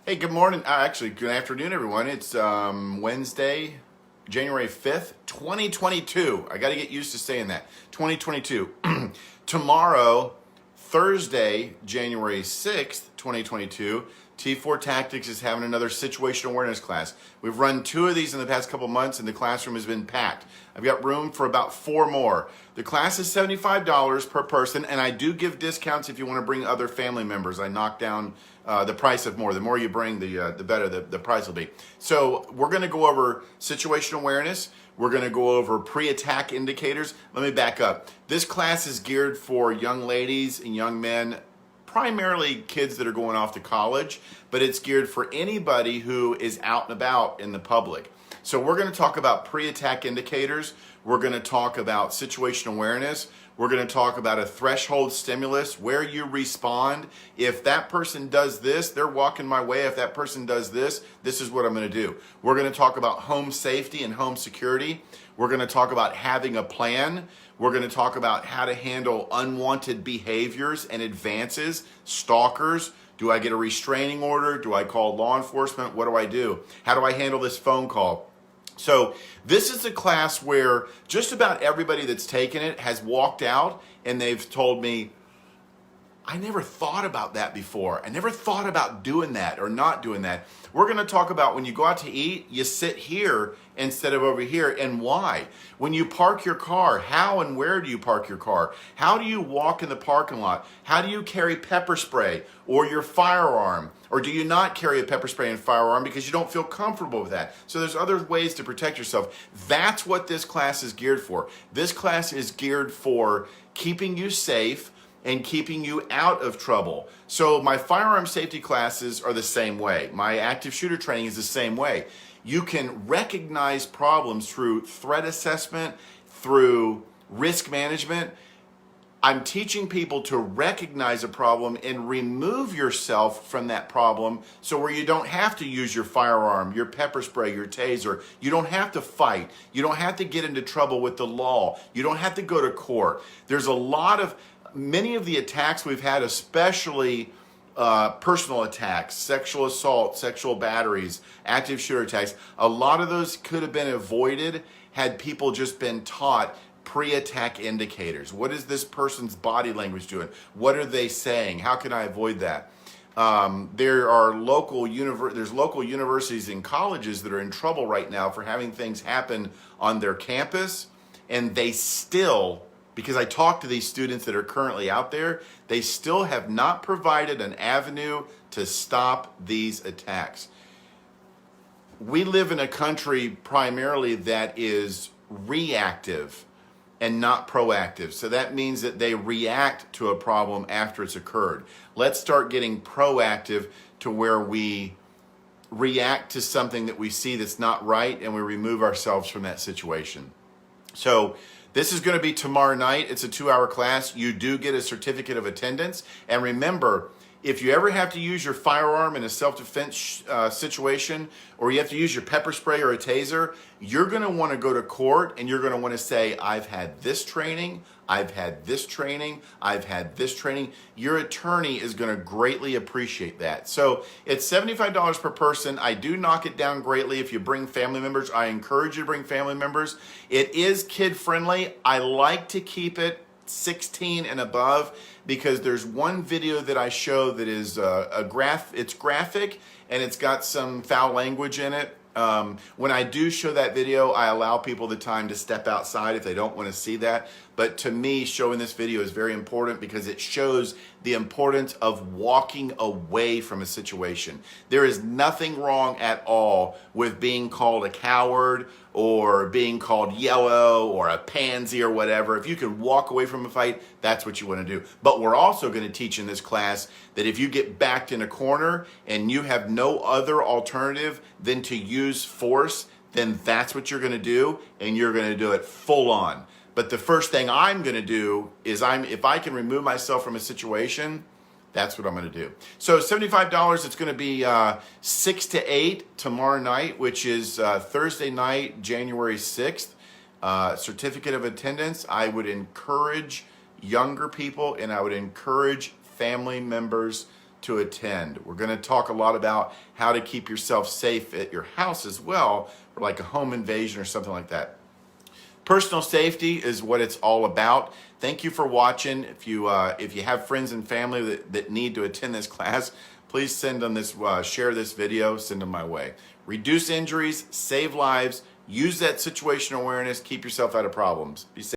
Hey, good morning. Actually, good afternoon, everyone. It's Wednesday, January 5th, 2022. I got to get used to saying that. 2022. Tomorrow, Thursday, January 6th, 2022, T4 Tactics is having another situational awareness class. We've run 2 of these in the past couple months, and the classroom has been packed. I've got room for about 4 more. The class is $75 per person, and I do give discounts if you want to bring other family members. I knock down the price of more. The more you bring, the better the price will be. So we're going to go over situational awareness. We're going to go over pre-attack indicators. Let me back up. This class is geared for young ladies and young men, primarily kids that are going off to college, but it's geared for anybody who is out and about in the public. So we're going to talk about pre-attack indicators. We're going to talk about situational awareness. We're going to talk about a threshold stimulus, where you respond. If that person does this, they're walking my way. If that person does this, this is what I'm going to do. We're going to talk about home safety and home security. We're going to talk about having a plan. We're going to talk about how to handle unwanted behaviors and advances, stalkers. Do I get a restraining order? Do I call law enforcement? What do I do? How do I handle this phone call? So this is a class where just about everybody that's taken it has walked out and they've told me, I never thought about that before. I never thought about doing that or not doing that. We're going to talk about when you go out to eat, you sit here instead of over here, and why. When you park your car, how and where do you park your car? How do you walk in the parking lot? How do you carry pepper spray or your firearm? Or do you not carry a pepper spray and firearm because you don't feel comfortable with that? So there's other ways to protect yourself. That's what this class is geared for. This class is geared for keeping you safe and keeping you out of trouble. So my firearm safety classes are the same way. My active shooter training is the same way. You can recognize problems through threat assessment, through risk management. I'm teaching people to recognize a problem and remove yourself from that problem, so where you don't have to use your firearm, your pepper spray, your taser. You don't have to fight. You don't have to get into trouble with the law. You don't have to go to court. There's many of the attacks we've had, especially personal attacks, sexual assault, sexual batteries, active shooter attacks, a lot of those could have been avoided had people just been taught pre-attack indicators. What is this person's body language doing? What are they saying? How can I avoid that? There's local universities and colleges that are in trouble right now for having things happen on their campus, and they still, because I talk to these students that are currently out there, they still have not provided an avenue to stop these attacks. We live in a country primarily that is reactive and not proactive. So that means that they react to a problem after it's occurred. Let's start getting proactive to where we react to something that we see that's not right and we remove ourselves from that situation. So this is going to be tomorrow night. It's a 2-hour class. You do get a certificate of attendance. And remember, if you ever have to use your firearm in a self-defense situation, or you have to use your pepper spray or a taser, you're going to want to go to court and you're going to want to say, I've had this training, I've had this training, I've had this training. Your attorney is going to greatly appreciate that. So it's $75 per person. I do knock it down greatly if you bring family members. I encourage you to bring family members. It is kid friendly. I like to keep it 16 and above because there's one video that I show that is it's graphic and it's got some foul language in it. When I do show that video, I allow people the time to step outside if they don't want to see that. But to me, showing this video is very important because it shows the importance of walking away from a situation. There is nothing wrong at all with being called a coward or being called yellow or a pansy or whatever. If you can walk away from a fight, that's what you want to do. But we're also going to teach in this class that if you get backed in a corner and you have no other alternative than to use force, then that's what you're going to do, and you're going to do it full on. But the first thing I'm going to do is if I can remove myself from a situation, that's what I'm going to do. So $75, it's going to be 6 to 8 tomorrow night, which is Thursday night, January 6th. Certificate of attendance. I would encourage younger people and I would encourage family members to attend. We're going to talk a lot about how to keep yourself safe at your house as well, or like a home invasion or something like that. Personal safety is what it's all about. Thank you for watching. If you have friends and family that need to attend this class, please send them this, share this video, send them my way. Reduce injuries, save lives, use that situational awareness, keep yourself out of problems. Be safe.